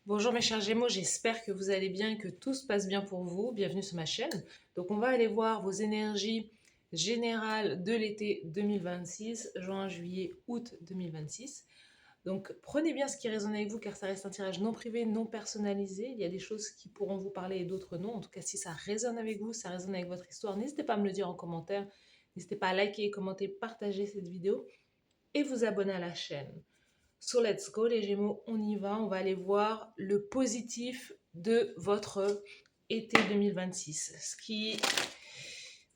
Bonjour mes chers Gémeaux, j'espère que vous allez bien et que tout se passe bien pour vous. Bienvenue sur ma chaîne. Donc on va aller voir vos énergies générales de l'été 2026, juin, juillet, août 2026. Donc prenez bien ce qui résonne avec vous car ça reste un tirage non privé, non personnalisé. Il y a des choses qui pourront vous parler et d'autres non. En tout cas, si ça résonne avec vous, ça résonne avec votre histoire, n'hésitez pas à me le dire en commentaire. N'hésitez pas à liker, commenter, partager cette vidéo et vous abonner à la chaîne. So let's go les Gémeaux, on y va, on va aller voir le positif de votre été 2026.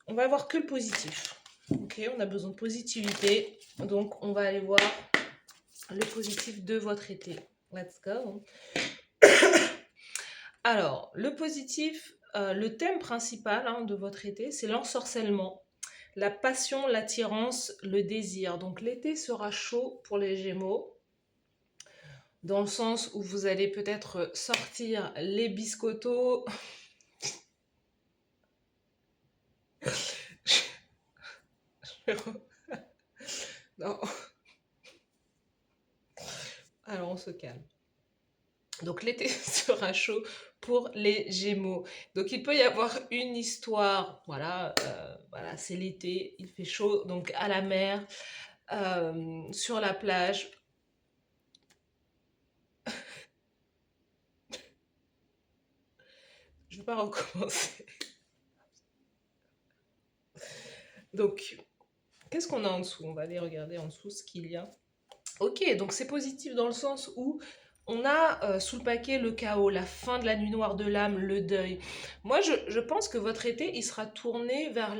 On va voir que le positif. Ok, on a besoin de positivité, donc on va aller voir le positif de votre été. Let's go. Alors, le positif, le thème principal de votre été, c'est l'ensorcellement, la passion, l'attirance, le désir. Donc l'été sera chaud pour les Gémeaux, dans le sens où vous allez peut-être sortir les biscottos. Non. Alors on se calme. Donc l'été sera chaud pour les Gémeaux. Donc il peut y avoir une histoire, voilà, voilà, c'est l'été, il fait chaud, donc à la mer, sur la plage. Je ne vais pas recommencer. Donc, qu'est-ce qu'on a en dessous? On va aller regarder en dessous ce qu'il y a. Ok, donc c'est positif dans le sens où on a sous le paquet le chaos, la fin de la nuit noire de l'âme, le deuil. Moi, je pense que votre été, il sera tourné vers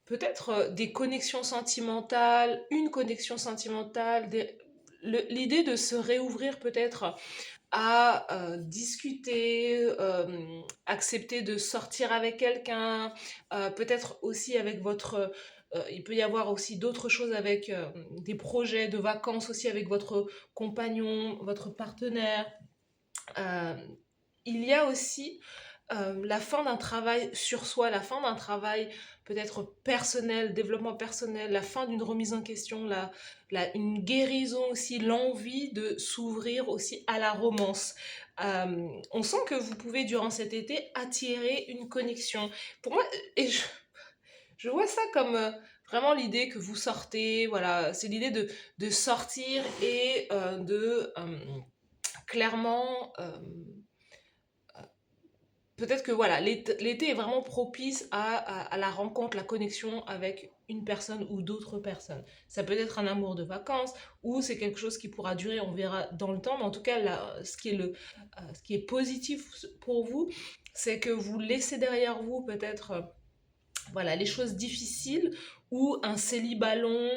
peut-être des connexions sentimentales, une connexion sentimentale, l'idée de se réouvrir peut-être à discuter, accepter de sortir avec quelqu'un, peut-être aussi avec il peut y avoir aussi d'autres choses avec des projets de vacances aussi avec votre compagnon, votre partenaire. Euh, il y a aussi la fin d'un travail sur soi, la fin d'un travail peut-être personnel, développement personnel, la fin d'une remise en question, une guérison aussi, l'envie de s'ouvrir aussi à la romance. On sent que vous pouvez durant cet été attirer une connexion. Pour moi, et je vois ça comme vraiment l'idée que vous sortez, voilà, c'est l'idée de sortir et clairement peut-être que voilà, l'été est vraiment propice à la rencontre, la connexion avec une personne ou d'autres personnes. Ça peut être un amour de vacances ou c'est quelque chose qui pourra durer, on verra dans le temps. Mais en tout cas, là, ce qui est positif pour vous, c'est que vous laissez derrière vous peut-être voilà, les choses difficiles ou un célibat long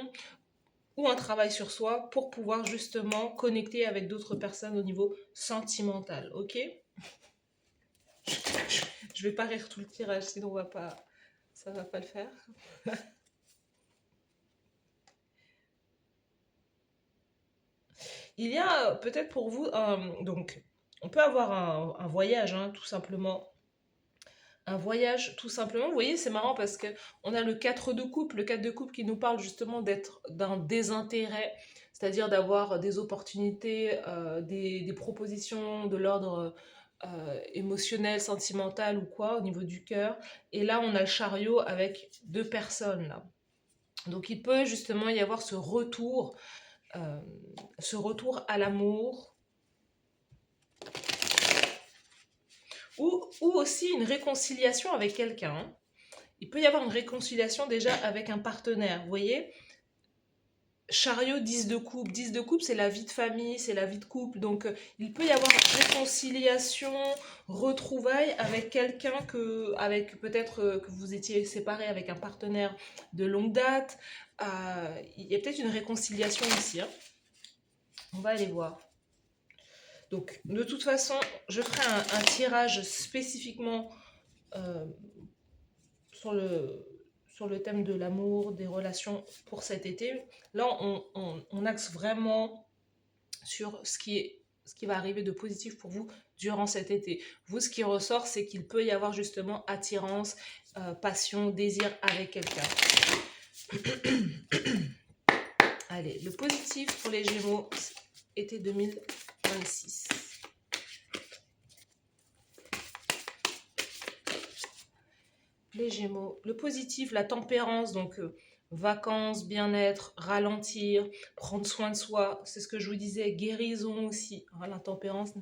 ou un travail sur soi pour pouvoir justement connecter avec d'autres personnes au niveau sentimental. Ok? Je vais pas rire tout le tirage, sinon ça va pas le faire. Il y a peut-être pour vous, donc, on peut avoir un voyage, tout simplement. Un voyage, tout simplement. Vous voyez, c'est marrant parce que on a le 4 de coupe, le 4 de coupe qui nous parle justement d'être d'un désintérêt, c'est-à-dire d'avoir des opportunités, des propositions de l'ordre émotionnel, sentimental ou quoi, au niveau du cœur. Et là, on a le chariot avec deux personnes, là. Donc il peut justement y avoir euh, ce retour à l'amour, ou aussi une réconciliation avec quelqu'un. Il peut y avoir une réconciliation déjà avec un partenaire, vous voyez. Chariot, 10 de coupe. 10 de coupe, c'est la vie de famille, c'est la vie de couple. Donc, il peut y avoir une réconciliation, retrouvailles avec quelqu'un avec peut-être que vous étiez séparé avec un partenaire de longue date. Il y a peut-être une réconciliation ici. On va aller voir. Donc, de toute façon, je ferai un tirage spécifiquement euh, sur le thème de l'amour, des relations pour cet été. Là, on axe vraiment sur ce qui va arriver de positif pour vous durant cet été. Vous, ce qui ressort, c'est qu'il peut y avoir justement attirance, passion, désir avec quelqu'un. Allez, le positif pour les Gémeaux, été 2026. les Gémeaux. Le positif, la tempérance, donc vacances, bien-être, ralentir, prendre soin de soi. C'est ce que je vous disais, guérison aussi. Hein, la tempérance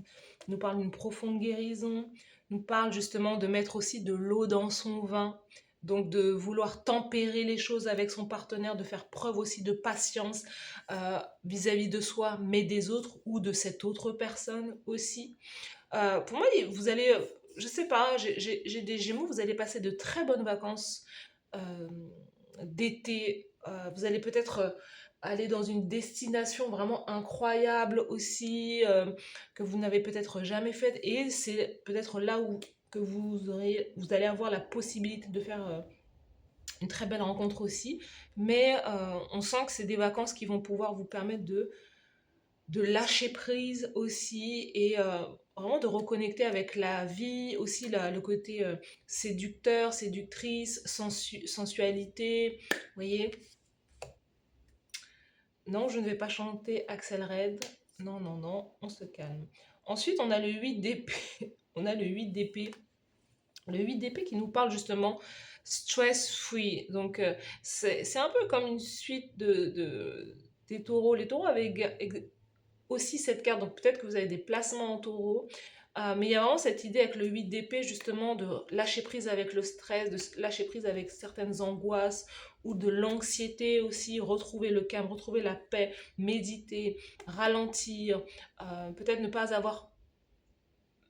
nous parle d'une profonde guérison, nous parle justement de mettre aussi de l'eau dans son vin. Donc de vouloir tempérer les choses avec son partenaire, de faire preuve aussi de patience vis-à-vis de soi, mais des autres ou de cette autre personne aussi. Pour moi, vous allez, je sais pas, j'ai des Gémeaux, vous allez passer de très bonnes vacances euh, d'été. Vous allez peut-être aller dans une destination vraiment incroyable aussi, que vous n'avez peut-être jamais faite. Et c'est peut-être là où que vous allez avoir la possibilité de faire une très belle rencontre aussi. Mais on sent que c'est des vacances qui vont pouvoir vous permettre de lâcher prise aussi et vraiment de reconnecter avec la vie, aussi le côté séducteur, séductrice, sensualité. Vous voyez? Non, je ne vais pas chanter Axel Red. Non, non, non, on se calme. Ensuite, on a le 8 d'épée. On a le 8 d'épée. Le 8 d'épée qui nous parle justement stress free. Donc, c'est un peu comme une suite des taureaux. Les taureaux avaient aussi cette carte, donc peut-être que vous avez des placements en taureau, mais il y a vraiment cette idée avec le 8 d'épée justement de lâcher prise avec le stress, de lâcher prise avec certaines angoisses ou de l'anxiété aussi, retrouver le calme, retrouver la paix, méditer, ralentir, peut-être ne pas avoir,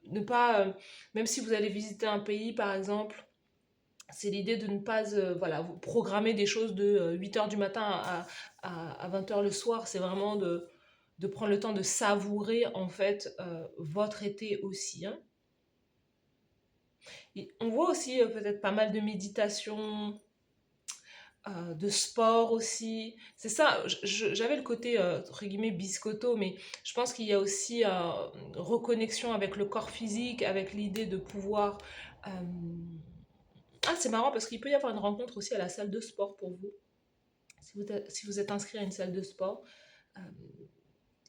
ne pas, même si vous allez visiter un pays par exemple, c'est l'idée de ne pas voilà, vous programmer des choses de 8 heures du matin à 20 heures le soir, c'est vraiment de prendre le temps de savourer en fait votre été aussi. Hein. Et on voit aussi peut-être pas mal de méditation, de sport aussi. C'est ça, j'avais le côté entre guillemets biscotto, mais je pense qu'il y a aussi reconnexion avec le corps physique, avec l'idée de pouvoir... euh, Ah, c'est marrant parce qu'il peut y avoir une rencontre aussi à la salle de sport pour vous. Si vous êtes inscrit à une salle de sport, euh,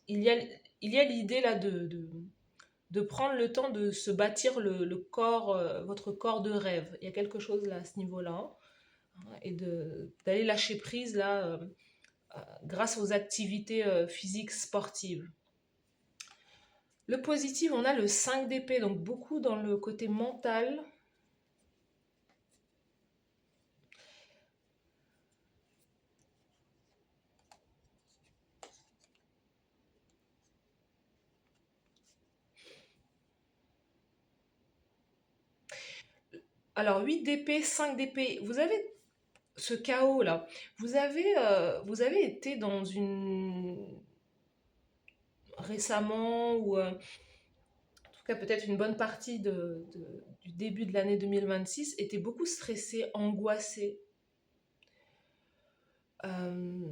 il y a, il y a l'idée là de prendre le temps de se bâtir le corps, votre corps de rêve. Il y a quelque chose là à ce niveau-là. Hein, et d'aller lâcher prise là grâce aux activités physiques sportives. Le positif, on a le 5 d'épée, donc beaucoup dans le côté mental. Alors 8 d'épée, 5 d'épée, vous avez ce chaos là. Vous avez été dans une récemment ou en tout cas peut-être une bonne partie du début de l'année 2026 était beaucoup stressé, angoissé, euh,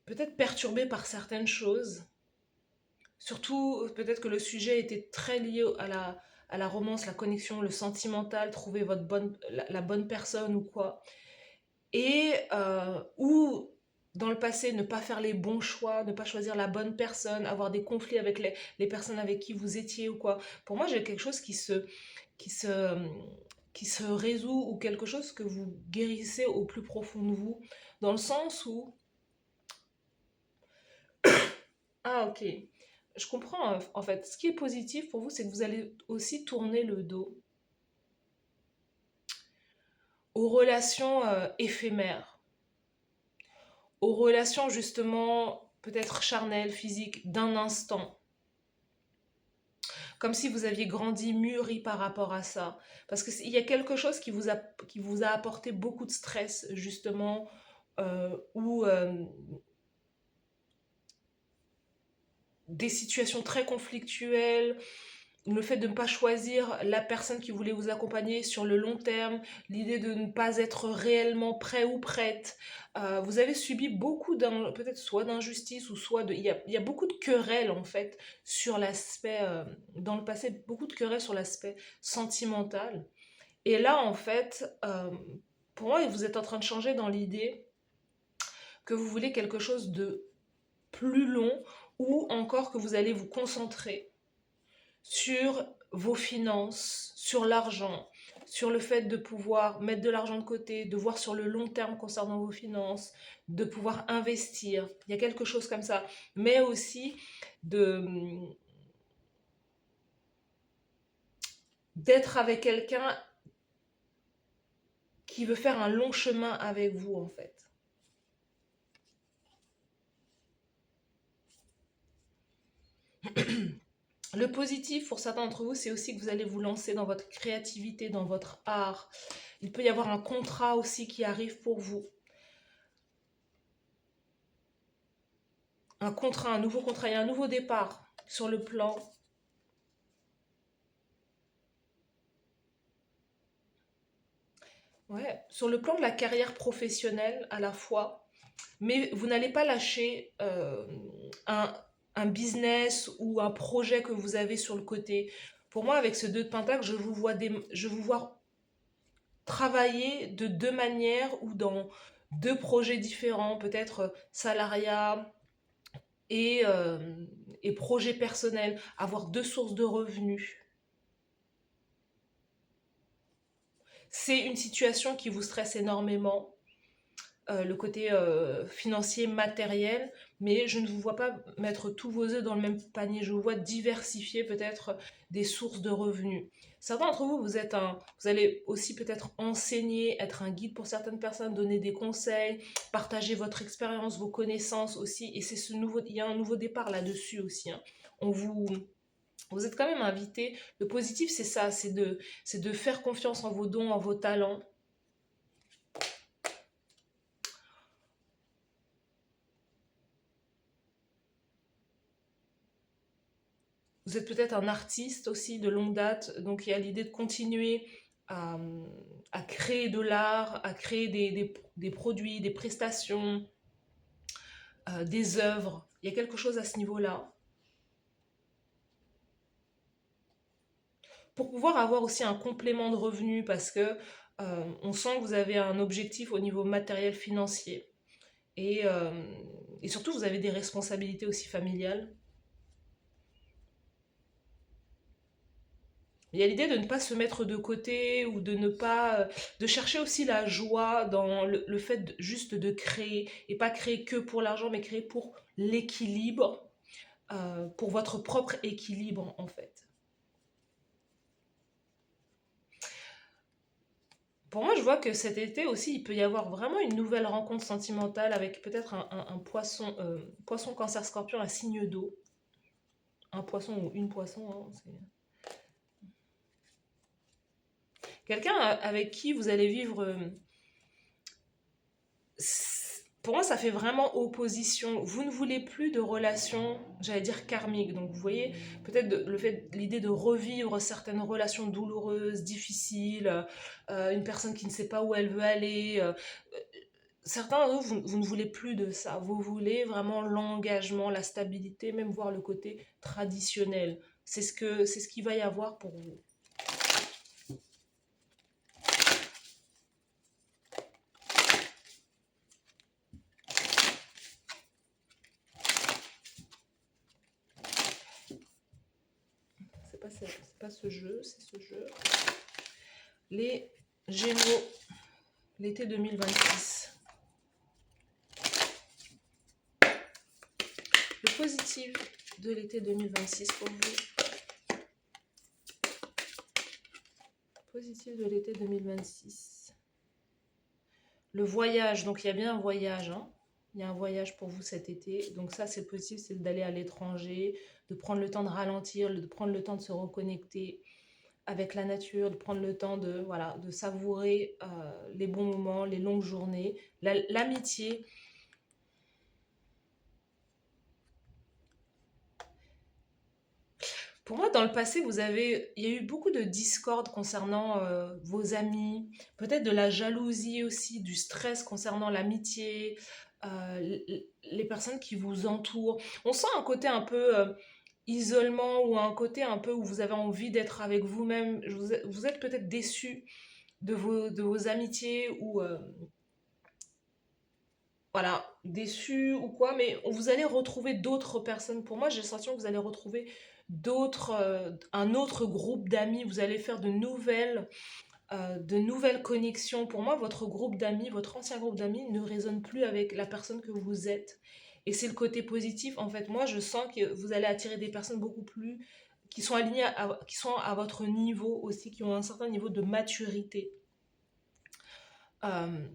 peut-être perturbé par certaines choses. Surtout, peut-être que le sujet était très lié à la romance, la connexion, le sentimental, trouver la bonne personne ou quoi. Et ou dans le passé, ne pas faire les bons choix, ne pas choisir la bonne personne, avoir des conflits avec les personnes avec qui vous étiez ou quoi. Pour moi, j'ai quelque chose qui se, qui se résout ou quelque chose que vous guérissez au plus profond de vous, dans le sens où ah, ok. Je comprends, en fait. Ce qui est positif pour vous, c'est que vous allez aussi tourner le dos aux relations éphémères, aux relations justement peut-être charnelles, physiques, d'un instant. Comme si vous aviez grandi, mûri par rapport à ça. Parce qu'il y a quelque chose qui vous a apporté beaucoup de stress, justement, ou des situations très conflictuelles, le fait de ne pas choisir la personne qui voulait vous accompagner sur le long terme, l'idée de ne pas être réellement prêt ou prête. Vous avez subi beaucoup, peut-être soit d'injustice ou soit de... il y a beaucoup de querelles en fait sur l'aspect, dans le passé, beaucoup de querelles sur l'aspect sentimental. Et là en fait, pour moi, vous êtes en train de changer dans l'idée que vous voulez quelque chose de plus long ou encore que vous allez vous concentrer sur vos finances, sur l'argent, sur le fait de pouvoir mettre de l'argent de côté, de voir sur le long terme concernant vos finances, de pouvoir investir. Il y a quelque chose comme ça. Mais aussi de d'être avec quelqu'un qui veut faire un long chemin avec vous, en fait. Le positif pour certains d'entre vous, c'est aussi que vous allez vous lancer dans votre créativité, dans votre art. Il peut y avoir un contrat aussi qui arrive pour vous. Un contrat, un nouveau contrat, il y a un nouveau départ sur le plan. Ouais, sur le plan de la carrière professionnelle à la fois, mais vous n'allez pas lâcher un, un business ou un projet que vous avez sur le côté. Pour moi, avec ce 2 de Pentacle, je vous vois travailler de deux manières ou dans deux projets différents, peut-être salariat et, euh, et projet personnel, avoir deux sources de revenus. C'est une situation qui vous stresse énormément, le côté financier, matériel, mais je ne vous vois pas mettre tous vos œufs dans le même panier. Je vous vois diversifier peut-être des sources de revenus. Certains d'entre vous, vous allez aussi peut-être enseigner, être un guide pour certaines personnes, donner des conseils, partager votre expérience, vos connaissances aussi. Et c'est il y a un nouveau départ là-dessus aussi, hein. On vous êtes quand même invité. Le positif, c'est ça, c'est de faire confiance en vos dons, en vos talents. Vous êtes peut-être un artiste aussi de longue date, donc il y a l'idée de continuer à, à créer de l'art, à créer des produits, des prestations, des œuvres. Il y a quelque chose à ce niveau-là. Pour pouvoir avoir aussi un complément de revenus, parce que on sent que vous avez un objectif au niveau matériel financier. Et, euh, et surtout, vous avez des responsabilités aussi familiales. Il y a l'idée de ne pas se mettre de côté ou de ne pas... de chercher aussi la joie dans le fait juste de créer. Et pas créer que pour l'argent, mais créer pour l'équilibre, pour votre propre équilibre en fait. Pour moi, je vois que cet été aussi, il peut y avoir vraiment une nouvelle rencontre sentimentale avec peut-être un poisson, poisson, cancer, scorpion, un signe d'eau. Un poisson ou une poisson, hein, quelqu'un avec qui vous allez vivre pour moi, ça fait vraiment opposition. Vous ne voulez plus de relations, j'allais dire karmiques. Donc, vous voyez, peut-être l'idée de revivre certaines relations douloureuses, difficiles, une personne qui ne sait pas où elle veut aller. Certains, vous ne voulez plus de ça. Vous voulez vraiment l'engagement, la stabilité, même voir le côté traditionnel. C'est ce qu'il va y avoir pour vous. C'est pas ce jeu, c'est ce jeu. Les Gémeaux, l'été 2026. Le positif de l'été 2026 pour vous. Positif de l'été 2026. Le voyage, donc il y a bien un voyage, hein. Il y a un voyage pour vous cet été. Donc ça, c'est possible, c'est d'aller à l'étranger, de prendre le temps de ralentir, de prendre le temps de se reconnecter avec la nature, de prendre le temps de, voilà, de savourer les bons moments, les longues journées, l'amitié. Pour moi, dans le passé, il y a eu beaucoup de discorde concernant vos amis, peut-être de la jalousie aussi, du stress concernant l'amitié, les personnes qui vous entourent. On sent un côté un peu isolement ou un côté un peu où vous avez envie d'être avec vous-même. Vous êtes peut-être déçu de vos amitiés ou voilà, déçu ou quoi, mais vous allez retrouver d'autres personnes. Pour moi, j'ai l'impression que vous allez retrouver un autre groupe d'amis. Vous allez faire de nouvelles de nouvelles connexions. Pour moi, votre groupe d'amis, votre ancien groupe d'amis ne résonne plus avec la personne que vous êtes. Et c'est le côté positif. En fait, moi, je sens que vous allez attirer des personnes beaucoup plus qui sont alignées, qui sont à votre niveau aussi, qui ont un certain niveau de maturité. Euh,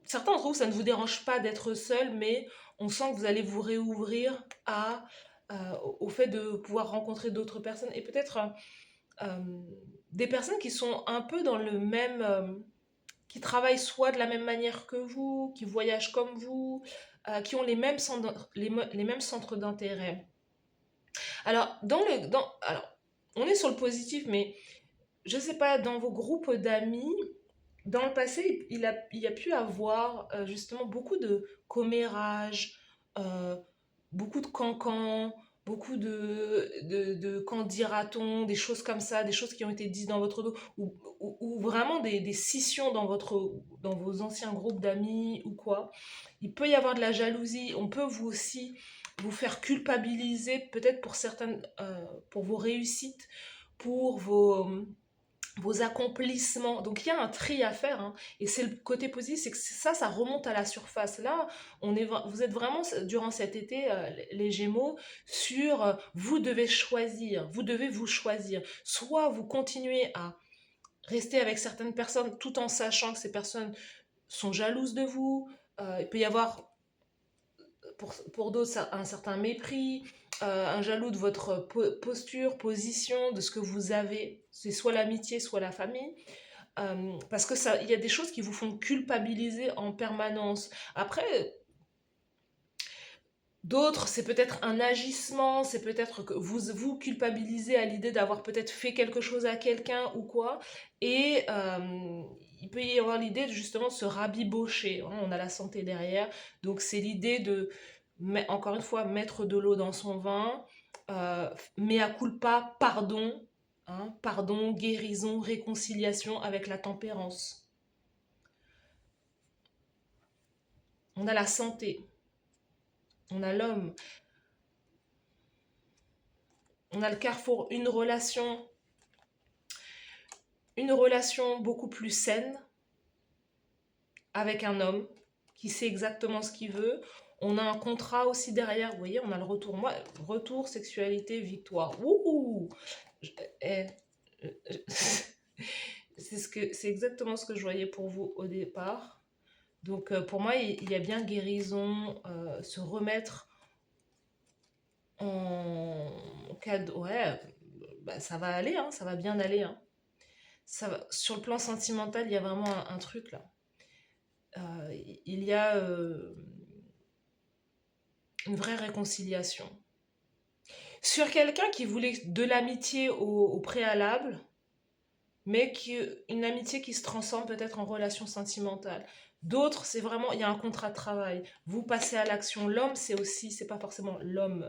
Certains d'entre vous, ça ne vous dérange pas d'être seul, mais on sent que vous allez vous réouvrir au fait de pouvoir rencontrer d'autres personnes et peut-être des personnes qui sont un peu dans le même, qui travaillent soit de la même manière que vous, qui voyagent comme vous, qui ont les mêmes centres d'intérêt. Alors, on est sur le positif, mais je ne sais pas, dans vos groupes d'amis, dans le passé, il y a pu avoir justement beaucoup de commérages, euh, beaucoup de cancans, beaucoup de qu'en dira-t-on, des choses comme ça, des choses qui ont été dites dans votre dos, ou vraiment des scissions dans vos anciens groupes d'amis ou quoi. Il peut y avoir de la jalousie, on peut vous aussi vous faire culpabiliser peut-être pour pour vos réussites, pour vos accomplissements. Donc il y a un tri à faire, hein. Et c'est le côté positif, c'est que ça remonte à la surface. Là, vous êtes vraiment, durant cet été, les Gémeaux, sur vous devez choisir, vous devez vous choisir. Soit vous continuez à rester avec certaines personnes tout en sachant que ces personnes sont jalouses de vous. Il peut y avoir pour d'autres un certain mépris, un jaloux de votre posture, position, de ce que vous avez. C'est soit l'amitié, soit la famille. Parce que il y a des choses qui vous font culpabiliser en permanence. Après, d'autres, c'est peut-être un agissement, c'est peut-être que vous culpabilisez à l'idée d'avoir peut-être fait quelque chose à quelqu'un ou quoi. Et il peut y avoir l'idée de justement se rabibocher, hein. On a la santé derrière. Donc c'est l'idée de, encore une fois, mettre de l'eau dans son vin. Mea culpa, pardon. Hein, pardon, guérison, réconciliation avec la tempérance. On a la santé, on a l'homme, on a le carrefour, une relation beaucoup plus saine avec un homme qui sait exactement ce qu'il veut. On a un contrat aussi derrière, vous voyez, on a le retour. Moi, retour, sexualité, victoire. Wouhou! Eh, c'est exactement ce que je voyais pour vous au départ. Donc pour moi, il y a bien guérison, se remettre en cas de... Ouais, bah, ça va aller, hein, ça va bien aller, hein. Sur le plan sentimental, il y a vraiment un truc là. Il y a une vraie réconciliation. Sur quelqu'un qui voulait de l'amitié au préalable, mais une amitié qui se transforme peut-être en relation sentimentale. D'autres, c'est vraiment, il y a un contrat de travail. Vous passez à l'action. L'homme, c'est aussi, c'est pas forcément l'homme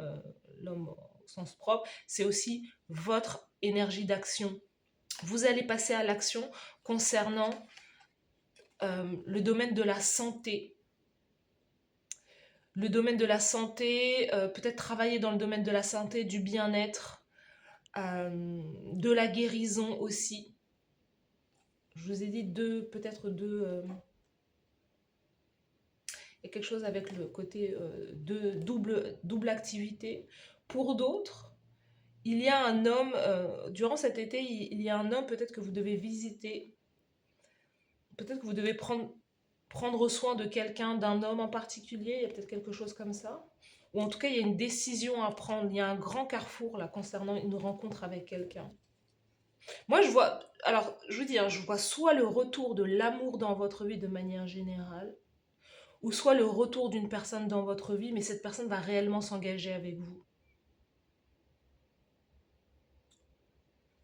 au sens propre, c'est aussi votre énergie d'action. Vous allez passer à l'action concernant le domaine de la santé. Le domaine de la santé, peut-être travailler dans le domaine de la santé, du bien-être, de la guérison aussi. Je vous ai dit peut-être deux. Il y a quelque chose avec le côté de double activité. Pour d'autres, il y a un homme, durant cet été, il y a un homme peut-être que vous devez visiter. Peut-être que vous devez prendre soin de quelqu'un, d'un homme en particulier. Il y a peut-être quelque chose comme ça. Ou en tout cas, il y a une décision à prendre. Il y a un grand carrefour là concernant une rencontre avec quelqu'un. Moi, je vois, alors je vous dis, hein, je vois soit le retour de l'amour dans votre vie de manière générale, ou soit le retour d'une personne dans votre vie, mais cette personne va réellement s'engager avec vous.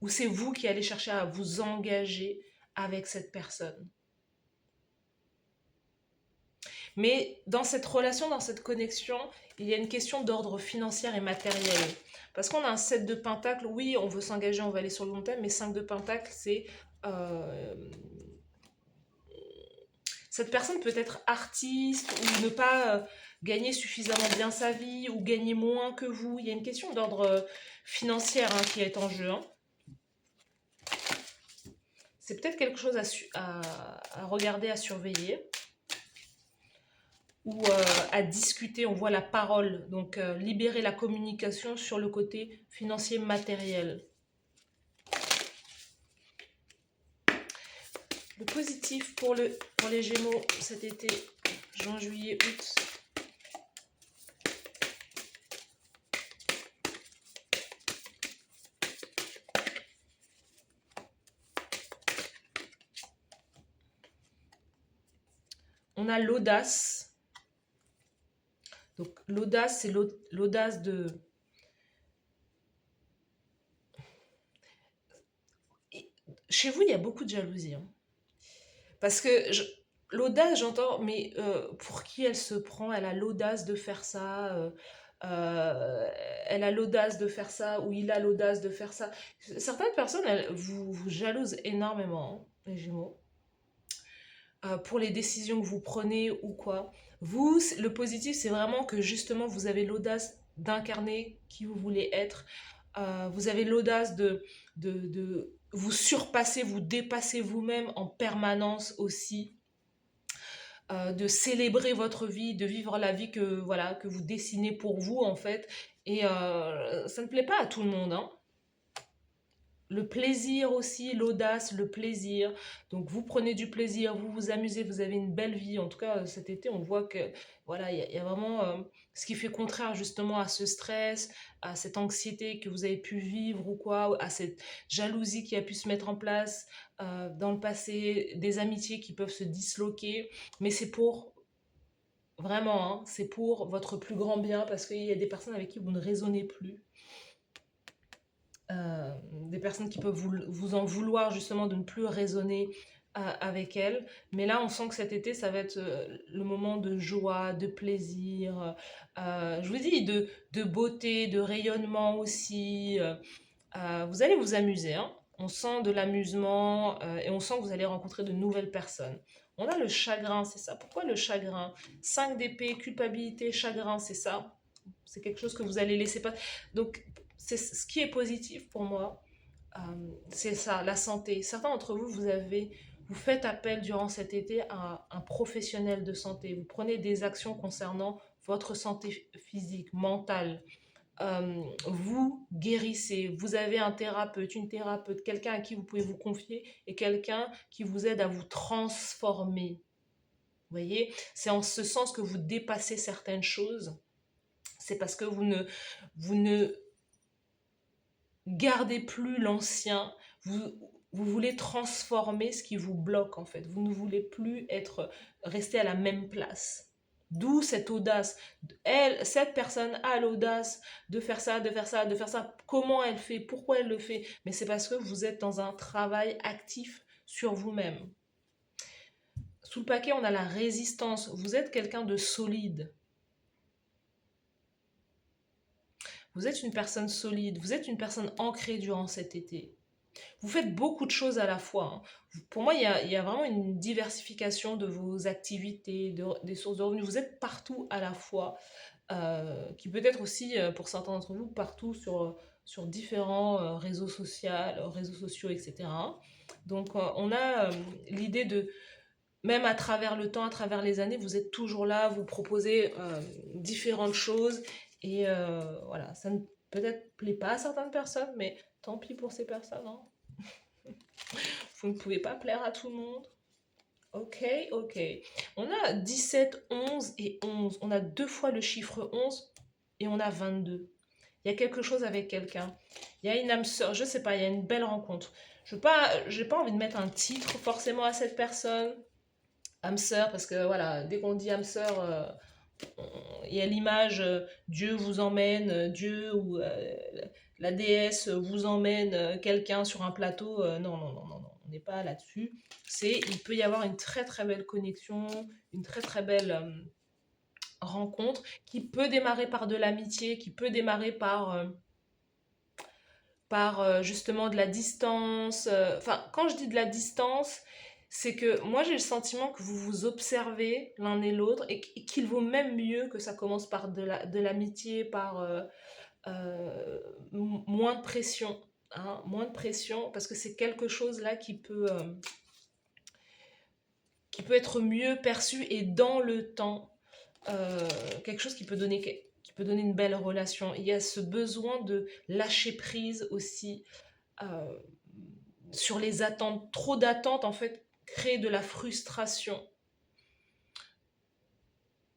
Ou c'est vous qui allez chercher à vous engager avec cette personne. Mais dans cette relation, dans cette connexion, il y a une question d'ordre financier et matériel. Parce qu'on a un 7 de pentacles, oui, on veut s'engager, on va aller sur le long terme, mais 5 de pentacles, c'est... cette personne peut être artiste ou ne pas gagner suffisamment bien sa vie ou gagner moins que vous. Il y a une question d'ordre financier, hein, qui est en jeu, hein. c'est peut-être quelque chose à regarder, à surveiller, ou à discuter. On voit la parole, donc libérer la communication sur le côté financier matériel. Le positif pour les Gémeaux cet été, juin, juillet, août. On a l'audace. Donc l'audace, c'est l'audace de... Chez vous, il y a beaucoup de jalousie. Hein. Parce que l'audace, j'entends, mais pour qui elle se prend? Elle a l'audace de faire ça. Elle a l'audace de faire ça, ou il a l'audace de faire ça. Certaines personnes, elles vous jalousent énormément, hein, les Gémeaux, pour les décisions que vous prenez ou quoi. Vous, le positif, c'est vraiment que justement, vous avez l'audace d'incarner qui vous voulez être. Vous avez l'audace de vous surpasser, vous dépasser vous-même en permanence aussi. De célébrer votre vie, de vivre la vie que, voilà, que vous dessinez pour vous, en fait. Et ça ne plaît pas à tout le monde, hein. Le plaisir aussi, l'audace, le plaisir. Donc vous prenez du plaisir, vous vous amusez, vous avez une belle vie. En tout cas, cet été, on voit que voilà, il y a vraiment ce qui fait contraire justement à ce stress, à cette anxiété que vous avez pu vivre ou quoi, à cette jalousie qui a pu se mettre en place dans le passé, des amitiés qui peuvent se disloquer. Mais c'est pour vraiment, hein, c'est pour votre plus grand bien parce qu'il y a des personnes avec qui vous ne raisonnez plus. Des personnes qui peuvent vous en vouloir justement de ne plus raisonner avec elles. Mais là, on sent que cet été, ça va être le moment de joie, de plaisir, je vous dis, de beauté, de rayonnement aussi. Vous allez vous amuser, hein. On sent de l'amusement et on sent que vous allez rencontrer de nouvelles personnes. On a le chagrin, c'est ça. Pourquoi le chagrin? 5 d'épée, culpabilité, chagrin, c'est ça. C'est quelque chose que vous allez laisser passer. Donc, c'est ce qui est positif pour moi, c'est ça, la santé. Certains d'entre vous, vous faites appel durant cet été à un professionnel de santé. Vous prenez des actions concernant votre santé physique, mentale. Vous guérissez. Vous avez un thérapeute, une thérapeute, quelqu'un à qui vous pouvez vous confier et quelqu'un qui vous aide à vous transformer. Vous voyez, c'est en ce sens que vous dépassez certaines choses. C'est parce que vous ne gardez plus l'ancien, vous voulez transformer ce qui vous bloque en fait. Vous ne voulez plus rester à la même place. D'où cette audace. Cette personne a l'audace de faire ça, de faire ça, de faire ça. Comment elle fait? Pourquoi elle le fait? Mais c'est parce que vous êtes dans un travail actif sur vous-même. Sous le paquet, on a la résistance. Vous êtes quelqu'un de solide. Vous êtes une personne solide, vous êtes une personne ancrée durant cet été. Vous faites beaucoup de choses à la fois. Hein. Pour moi, il y a vraiment une diversification de vos activités, des sources de revenus. Vous êtes partout à la fois, qui peut être aussi, pour certains d'entre vous, partout sur différents réseaux sociaux, etc. Donc, on a l'idée de, même à travers le temps, à travers les années, vous êtes toujours là, vous proposez différentes choses. Et voilà, ça ne peut-être plaît pas à certaines personnes, mais tant pis pour ces personnes. Hein. Vous ne pouvez pas plaire à tout le monde. Ok, ok. On a 17, 11 et 11. On a 2 fois le chiffre 11 et on a 22. Il y a quelque chose avec quelqu'un. Il y a une âme sœur, je sais pas, il y a une belle rencontre. Je n'ai pas envie de mettre un titre forcément à cette personne. Âme sœur, parce que voilà, dès qu'on dit âme sœur, il y a l'image Dieu vous emmène, Dieu ou la déesse vous emmène quelqu'un sur un plateau. Non, non, non, non, non, on n'est pas là-dessus. Il peut y avoir une très très belle connexion, une très très belle rencontre qui peut démarrer par de l'amitié, qui peut démarrer par justement de la distance. Enfin, quand je dis de la distance, c'est que moi j'ai le sentiment que vous vous observez l'un et l'autre et qu'il vaut même mieux que ça commence par de l'amitié, par moins de pression. hein, moins de pression, parce que c'est quelque chose là qui peut être mieux perçu et dans le temps, quelque chose qui peut donner une belle relation. Il y a ce besoin de lâcher prise aussi euh, sur les attentes. Trop d'attentes, en fait, crée de la frustration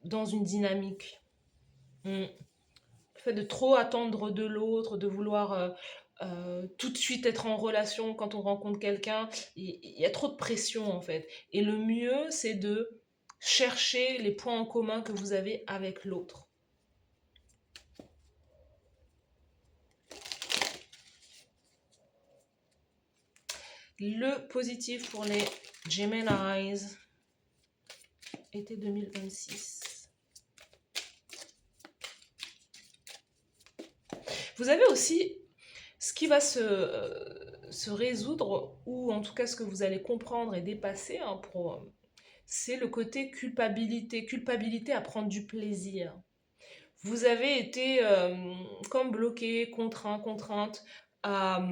dans une dynamique. Mm. Le fait de trop attendre de l'autre, de vouloir tout de suite être en relation quand on rencontre quelqu'un, il y a trop de pression en fait. Et le mieux, c'est de chercher les points en commun que vous avez avec l'autre. Le positif pour les Geminis, été 2026. Vous avez aussi ce qui va se résoudre, ou en tout cas ce que vous allez comprendre et dépasser, hein, c'est le côté culpabilité. Culpabilité à prendre du plaisir. Vous avez été comme bloqué, contraint, contrainte à,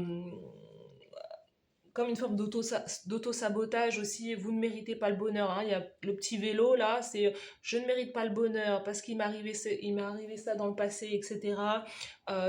comme une forme d'auto-sabotage aussi. Vous ne méritez pas le bonheur, hein. Il y a le petit vélo là, c'est je ne mérite pas le bonheur parce qu'il m'est arrivé ça dans le passé, etc.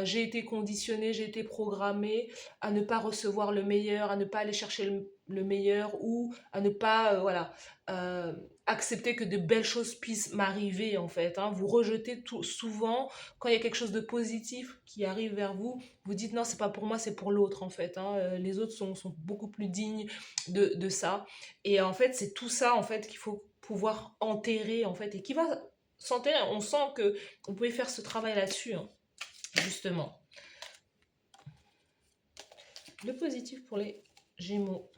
J'ai été conditionné, j'ai été programmé à ne pas recevoir le meilleur, à ne pas aller chercher le meilleur, ou à ne pas voilà, euh, accepter que de belles choses puissent m'arriver en fait, hein. Vous rejetez tout souvent quand il y a quelque chose de positif qui arrive vers vous. Vous dites non, c'est pas pour moi, c'est pour l'autre en fait, hein. Les autres sont beaucoup plus dignes de ça. Et en fait, c'est tout ça en fait qu'il faut pouvoir enterrer en fait, et qui va s'enterrer. On sent que vous pouvez faire ce travail là-dessus, hein, justement. Le positif pour les Gémeaux.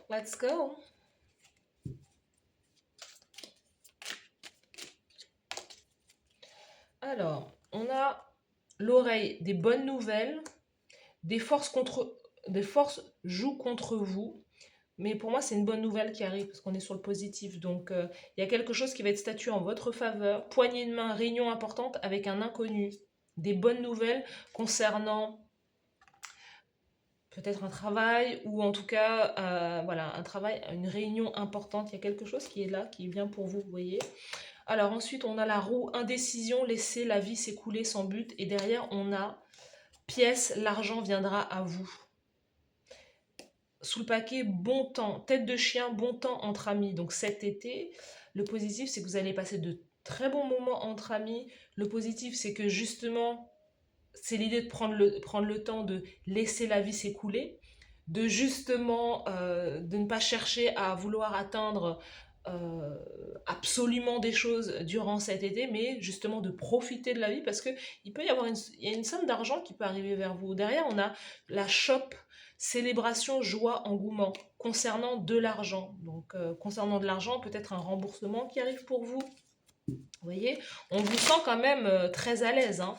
Let's go. Alors, on a l'oreille des bonnes nouvelles, des forces jouent contre vous. Mais pour moi, c'est une bonne nouvelle qui arrive parce qu'on est sur le positif. Donc, il y a quelque chose qui va être statué en votre faveur. Poignée de main, réunion importante avec un inconnu. Des bonnes nouvelles concernant peut-être un travail, ou en tout cas, voilà, un travail, une réunion importante. Il y a quelque chose qui est là, qui vient pour vous, vous voyez. Alors ensuite, on a la roue, indécision, laisser la vie s'écouler sans but. Et derrière, on a pièce, l'argent viendra à vous. Sous le paquet, bon temps, tête de chien, bon temps entre amis. Donc cet été, le positif, c'est que vous allez passer de très bons moments entre amis. Le positif, c'est que justement, c'est l'idée de prendre le temps de laisser la vie s'écouler, de justement de ne pas chercher à vouloir atteindre absolument des choses durant cet été, mais justement de profiter de la vie, parce que il peut y avoir il y a une somme d'argent qui peut arriver vers vous. Derrière, on a la shop, célébration, joie, engouement, concernant de l'argent. Donc, concernant de l'argent, peut-être un remboursement qui arrive pour vous. Vous voyez, on vous sent quand même très à l'aise, hein.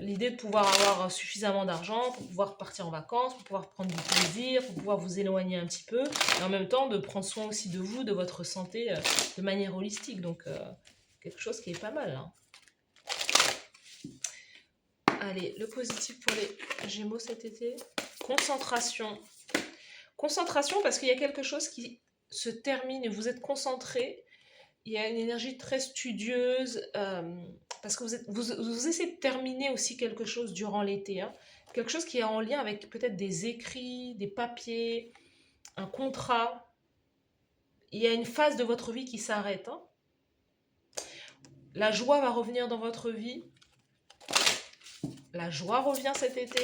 L'idée de pouvoir avoir suffisamment d'argent pour pouvoir partir en vacances, pour pouvoir prendre du plaisir, pour pouvoir vous éloigner un petit peu, et en même temps de prendre soin aussi de vous, de votre santé de manière holistique. Donc, quelque chose qui est pas mal, hein. Allez, le positif pour les Gémeaux cet été. Concentration. Concentration parce qu'il y a quelque chose qui se termine et vous êtes concentré. Il y a une énergie très studieuse parce que vous essayez de terminer aussi quelque chose durant l'été, hein. Quelque chose qui est en lien avec peut-être des écrits, des papiers, un contrat. Il y a une phase de votre vie qui s'arrête, hein. La joie va revenir dans votre vie. La joie revient cet été.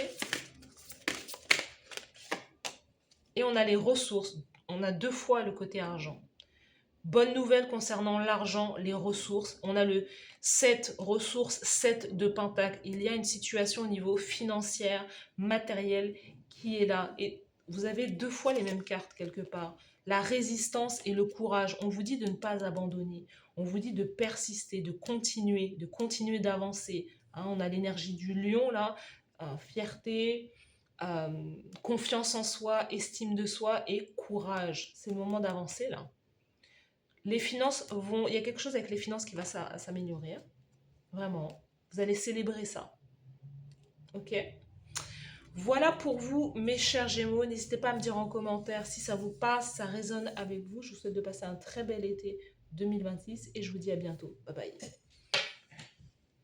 Et on a les ressources. On a 2 fois le côté argent. Bonne nouvelle concernant l'argent, les ressources. On a le 7 ressources, 7 de pentacle. Il y a une situation au niveau financier, matériel qui est là. Et vous avez 2 fois les mêmes cartes quelque part. La résistance et le courage. On vous dit de ne pas abandonner. On vous dit de persister, de continuer d'avancer, hein. On a l'énergie du lion là, fierté, confiance en soi, estime de soi et courage. C'est le moment d'avancer là. Les finances vont... Il y a quelque chose avec les finances qui va s'améliorer, hein. Vraiment. Vous allez célébrer ça. Ok? Voilà pour vous, mes chers Gémeaux. N'hésitez pas à me dire en commentaire si ça vous passe, ça résonne avec vous. Je vous souhaite de passer un très bel été 2026 et je vous dis à bientôt. Bye bye.